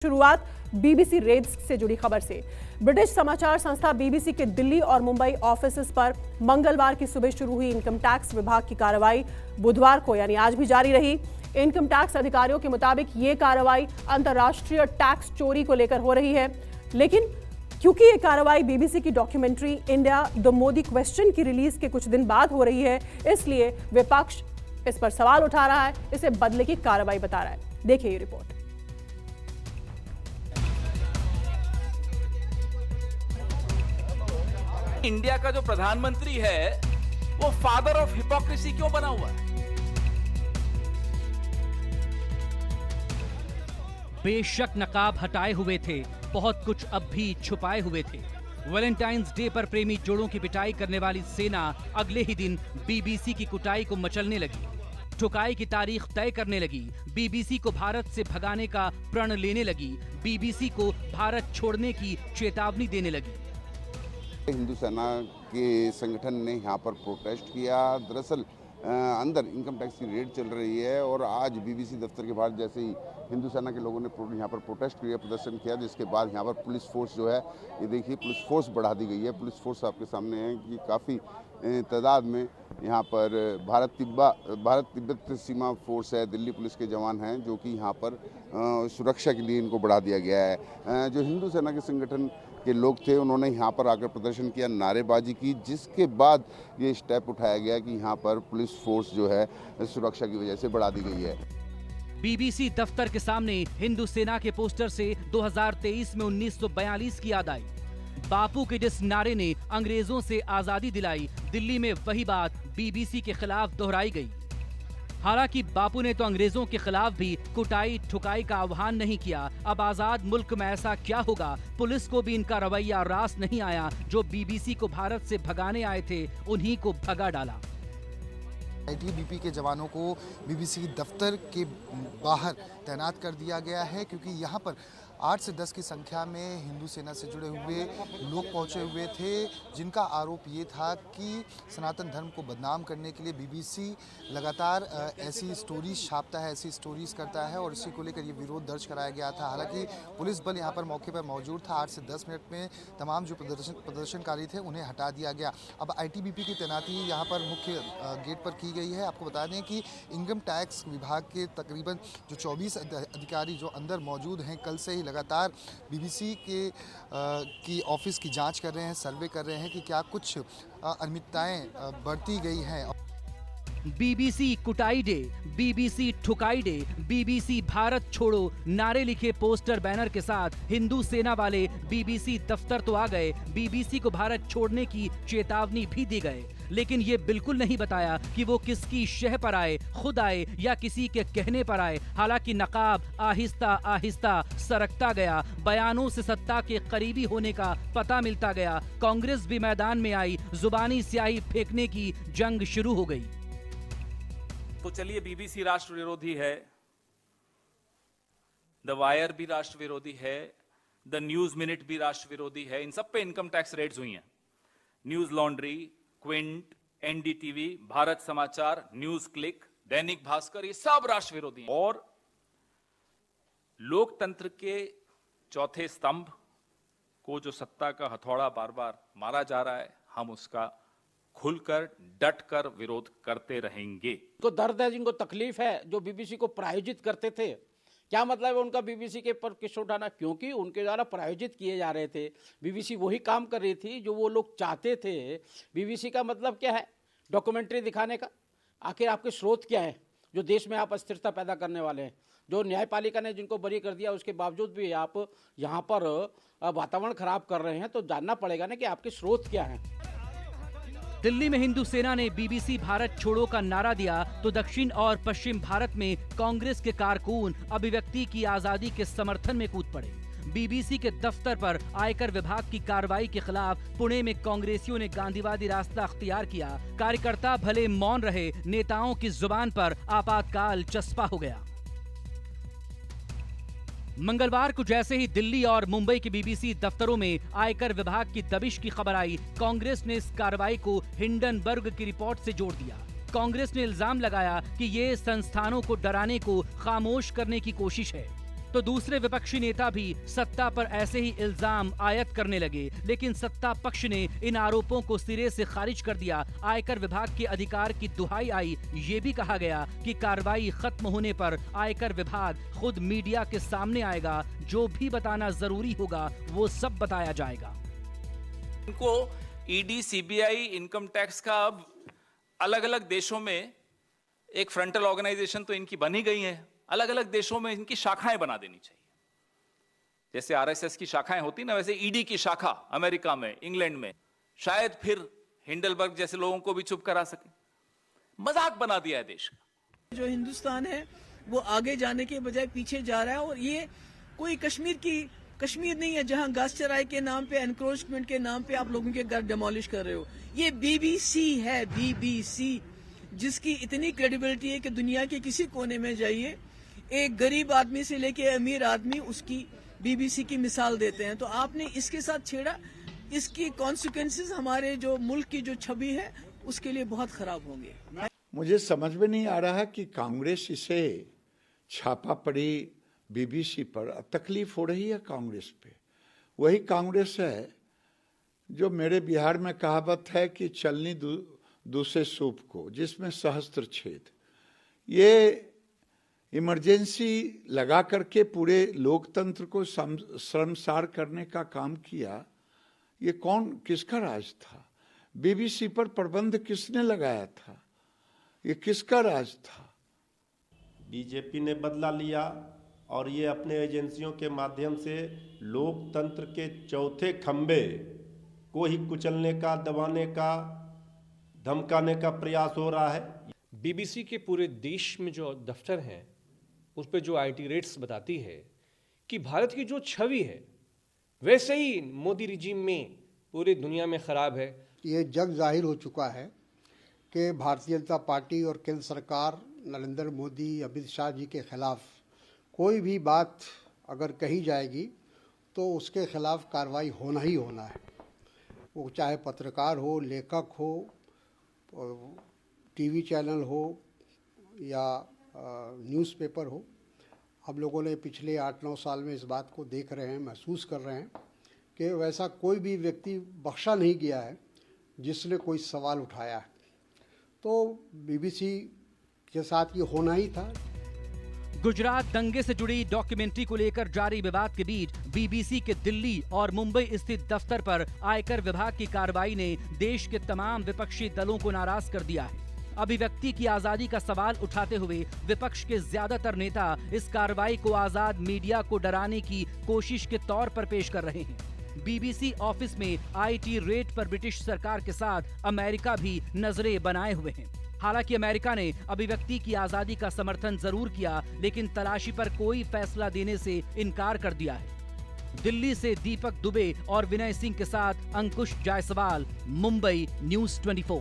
शुरुआत BBC Reds से जुड़ी खबर से। ब्रिटिश समाचार संस्था बीबीसी के दिल्ली और मुंबई ऑफिसेज पर मंगलवार की सुबह शुरू हुई इनकम टैक्स विभाग की कार्रवाई बुधवार को यानी आज भी जारी रही। इनकम टैक्स अधिकारियों के मुताबिक ये कार्रवाई अंतर्राष्ट्रीय टैक्स चोरी को लेकर हो रही है, लेकिन क्योंकि ये कार्रवाई बीबीसी की documentary India the Modi question की रिलीज के कुछ दिन बाद हो रही है, इसलिए विपक्ष इस पर सवाल उठा रहा है, इसे बदले की कार्रवाई बता रहा है। देखिए ये रिपोर्ट। इंडिया का जो प्रधानमंत्री है वो फादर ऑफ हिपोक्रेसी क्यों बना हुआ है? बेशक नकाब हटाए हुए थे, बहुत कुछ अब भी छुपाए हुए थे। वैलेंटाइंस डे पर प्रेमी जोड़ों की पिटाई करने वाली सेना अगले ही दिन बीबीसी की कुटाई को मचलने लगी, ठुकाई की तारीख तय करने लगी, बीबीसी को भारत से भगाने का प्रण लेने लगी, बीबीसी को भारत छोड़ने की चेतावनी देने लगी। हिंदू सेना के संगठन ने यहाँ पर प्रोटेस्ट किया। दरअसल अंदर इनकम टैक्स की रेड चल रही है और आज बीबीसी दफ्तर के बाहर जैसे ही हिंदू सेना के लोगों ने यहाँ पर प्रोटेस्ट किया, प्रदर्शन किया, जिसके बाद यहाँ पर पुलिस फोर्स जो है, ये देखिए पुलिस फोर्स बढ़ा दी गई है। पुलिस फोर्स आपके सामने है कि काफ़ी तादाद में यहाँ पर भारत तिब्बत सीमा फोर्स है, दिल्ली पुलिस के जवान हैं जो कि यहाँ पर सुरक्षा के लिए इनको बढ़ा दिया गया है। जो हिंदू सेना के संगठन के लोग थे उन्होंने यहाँ पर आकर प्रदर्शन किया, नारेबाजी की, जिसके बाद ये स्टेप उठाया गया कि यहाँ पर पुलिस फोर्स जो है सुरक्षा की वजह से बढ़ा दी गई है। बीबीसी दफ्तर के सामने हिंदू सेना के पोस्टर से 2023 में 1942 की याद आई। बापू के जिस नारे ने अंग्रेजों से आजादी दिलाई, दिल्ली में वही बात बीबीसी के खिलाफ दोहराई गई। हालांकि बापू ने तो अंग्रेजों के खिलाफ भी कुटाई ठुकाई का आह्वान नहीं किया। अब आजाद मुल्क में ऐसा क्या होगा, पुलिस को भी इनका रवैया रास नहीं आया। जो बीबीसी को भारत से भगाने आए थे उन्हीं को भगा डाला। आईटीबीपी के जवानों को बीबीसी दफ्तर के बाहर तैनात कर दिया गया है, क्योंकि यहाँ पर 8 से 10 की संख्या में हिंदू सेना से जुड़े हुए लोग पहुंचे हुए थे, जिनका आरोप ये था कि सनातन धर्म को बदनाम करने के लिए बीबीसी लगातार ऐसी स्टोरीज छापता है, ऐसी स्टोरीज करता है, और इसी को लेकर ये विरोध दर्ज कराया गया था। हालांकि पुलिस बल यहाँ पर मौके पर मौजूद था। 8 से 10 मिनट में तमाम जो प्रदर्शनकारी थे उन्हें हटा दिया गया। अब आईटीबीपी की तैनाती यहाँ पर मुख्य गेट पर की गई है। आपको बता दें कि इनकम टैक्स विभाग के तकरीबन जो 24 अधिकारी जो अंदर मौजूद हैं, कल से ही लगातार बीबीसी की ऑफिस की जांच कर रहे हैं, सर्वे कर रहे हैं कि क्या कुछ अनियमितताएं बरती गई हैं। बीबीसी कुटाई डे, बीबीसी ठुकाई डे, बीबीसी भारत छोड़ो नारे लिखे पोस्टर बैनर के साथ हिंदू सेना वाले बीबीसी दफ्तर तो आ गए, बीबीसी को भारत छोड़ने की चेतावनी भी दी गए, लेकिन ये बिल्कुल नहीं बताया कि वो किसकी शह पर आए, खुद आए या किसी के कहने पर आए। हालांकि नकाब आहिस्ता आहिस्ता सरकता गया, बयानों से सत्ता के करीबी होने का पता मिलता गया। कांग्रेस भी मैदान में आई, जुबानी स्याही फेंकने की जंग शुरू हो गई। तो चलिए, बीबीसी राष्ट्र विरोधी है, द वायर भी राष्ट्र विरोधी है, द न्यूज मिनट भी राष्ट्र विरोधी है, इन सब पे इनकम टैक्स रेड्स हुई हैं। News laundry, Quint, NDTV, Bharat समाचार, न्यूज क्लिक, दैनिक भास्कर, ये सब राष्ट्र विरोधी हैं। और लोकतंत्र के चौथे स्तंभ को जो सत्ता का हथौड़ा बार बार मारा जा रहा है, हम उसका खुलकर डटकर विरोध करते रहेंगे। को दर्द है, जिनको तकलीफ है, जो बीबीसी को प्रायोजित करते थे। क्या मतलब है उनका बीबीसी के पर केस उठाना? क्योंकि उनके द्वारा प्रायोजित किए जा रहे थे। बीबीसी वही काम कर रही थी जो वो लोग चाहते थे। बीबीसी का मतलब क्या है? डॉक्यूमेंट्री दिखाने का। आखिर आपके स्रोत क्या है जो देश में आप अस्थिरता पैदा करने वाले हैं? जो न्यायपालिका ने जिनको बरी कर दिया, उसके बावजूद भी आप यहाँ पर वातावरण खराब कर रहे हैं, तो जानना पड़ेगा ना कि आपके स्रोत क्या हैं। दिल्ली में हिंदू सेना ने बीबीसी भारत छोड़ो का नारा दिया तो दक्षिण और पश्चिम भारत में कांग्रेस के कारकुन अभिव्यक्ति की आजादी के समर्थन में कूद पड़े। बीबीसी के दफ्तर पर आयकर विभाग की कार्रवाई के खिलाफ पुणे में कांग्रेसियों ने गांधीवादी रास्ता अख्तियार किया। कार्यकर्ता भले मौन रहे, नेताओं की जुबान पर आपातकाल चस्पा हो गया। मंगलवार को जैसे ही दिल्ली और मुंबई के बीबीसी दफ्तरों में आयकर विभाग की दबिश की खबर आई, कांग्रेस ने इस कार्रवाई को हिंडनबर्ग की रिपोर्ट से जोड़ दिया। कांग्रेस ने इल्जाम लगाया कि ये संस्थानों को डराने को खामोश करने की कोशिश है। तो दूसरे विपक्षी नेता भी सत्ता पर ऐसे ही इल्जाम आयत करने लगे, लेकिन सत्ता पक्ष ने इन आरोपों को सिरे से खारिज कर दिया। आयकर विभाग के अधिकार की दुहाई आई। ये भी कहा गया कि कार्रवाई खत्म होने पर आयकर विभाग खुद मीडिया के सामने आएगा, जो भी बताना जरूरी होगा वो सब बताया जाएगा। इनको ईडी, सीबीआई, इनकम टैक्स का अब अलग अलग देशों में एक फ्रंटल ऑर्गेनाइजेशन तो इनकी बनी गई है, अलग अलग देशों में इनकी शाखाएं बना देनी चाहिए। जैसे आरएसएस की शाखाएं होती ना, वैसे ईडी की शाखा अमेरिका में, इंग्लैंड में, शायद फिर हिंडलबर्ग जैसे लोगों को भी चुप करा सके। मजाक बना दिया है देश का। जो हिंदुस्तान है वो आगे जाने के बजाय पीछे जा रहा है, और ये कोई कश्मीर नहीं है जहां घास चराई के नाम पे, एनक्रोचमेंट के नाम पे आप लोगों के घर डिमोलिश कर रहे हो। ये बीबीसी है, बीबीसी, जिसकी इतनी क्रेडिबिलिटी है कि दुनिया के किसी कोने में जाइए, एक गरीब आदमी से लेके अमीर आदमी उसकी बीबीसी की मिसाल देते हैं। तो आपने इसके साथ छेड़ा, इसकी कॉन्सिक्वेंसेस हमारे जो मुल्क की जो छवि है उसके लिए बहुत खराब होंगे। मुझे समझ में नहीं आ रहा कि कांग्रेस इसे छापा पड़ी बीबीसी पर तकलीफ हो रही है कांग्रेस पे। वही कांग्रेस है जो मेरे बिहार में कहावत है कि चलनी दूसरे सूप को, जिसमें सहस्त्र छेद। ये इमरजेंसी लगा करके पूरे लोकतंत्र को शर्मसार करने का काम किया। ये किसका राज था? बीबीसी पर प्रतिबंध किसने लगाया था? ये किसका राज था? बीजेपी ने बदला लिया और ये अपने एजेंसियों के माध्यम से लोकतंत्र के चौथे खंबे को ही कुचलने का, दबाने का, धमकाने का प्रयास हो रहा है। बीबीसी के पूरे देश में जो दफ्तर हैं उस पर जो आईटी रेट्स बताती है कि भारत की जो छवि है वैसे ही मोदी रिजीम में पूरी दुनिया में खराब है। ये जग जाहिर हो चुका है कि भारतीय जनता पार्टी और केंद्र सरकार नरेंद्र मोदी, अमित शाह जी के खिलाफ कोई भी बात अगर कही जाएगी तो उसके खिलाफ कार्रवाई होना ही होना है। वो चाहे पत्रकार हो, लेखक हो, टीवी चैनल हो या न्यूज़पेपर हो। हम लोगों ने पिछले 8-9 साल में इस बात को देख रहे हैं, महसूस कर रहे हैं कि वैसा कोई भी व्यक्ति बख्शा नहीं गया है जिसने कोई सवाल उठाया है। तो बीबीसी के साथ ये होना ही था। गुजरात दंगे से जुड़ी डॉक्यूमेंट्री को लेकर जारी विवाद के बीच बीबीसी के दिल्ली और मुंबई स्थित दफ्तर पर आयकर विभाग की कार्रवाई ने देश के तमाम विपक्षी दलों को नाराज कर दिया है। अभिव्यक्ति की आजादी का सवाल उठाते हुए विपक्ष के ज्यादातर नेता इस कार्रवाई को आजाद मीडिया को डराने की कोशिश के तौर पर पेश कर रहे हैं। बीबीसी ऑफिस में आईटी रेड पर ब्रिटिश सरकार के साथ अमेरिका भी नजरें बनाए हुए हैं। हालांकि अमेरिका ने अभिव्यक्ति की आजादी का समर्थन जरूर किया, लेकिन तलाशी पर कोई फैसला देने से इनकार कर दिया है। दिल्ली से दीपक दुबे और विनय सिंह के साथ अंकुश जायसवाल, मुंबई, न्यूज़ 24।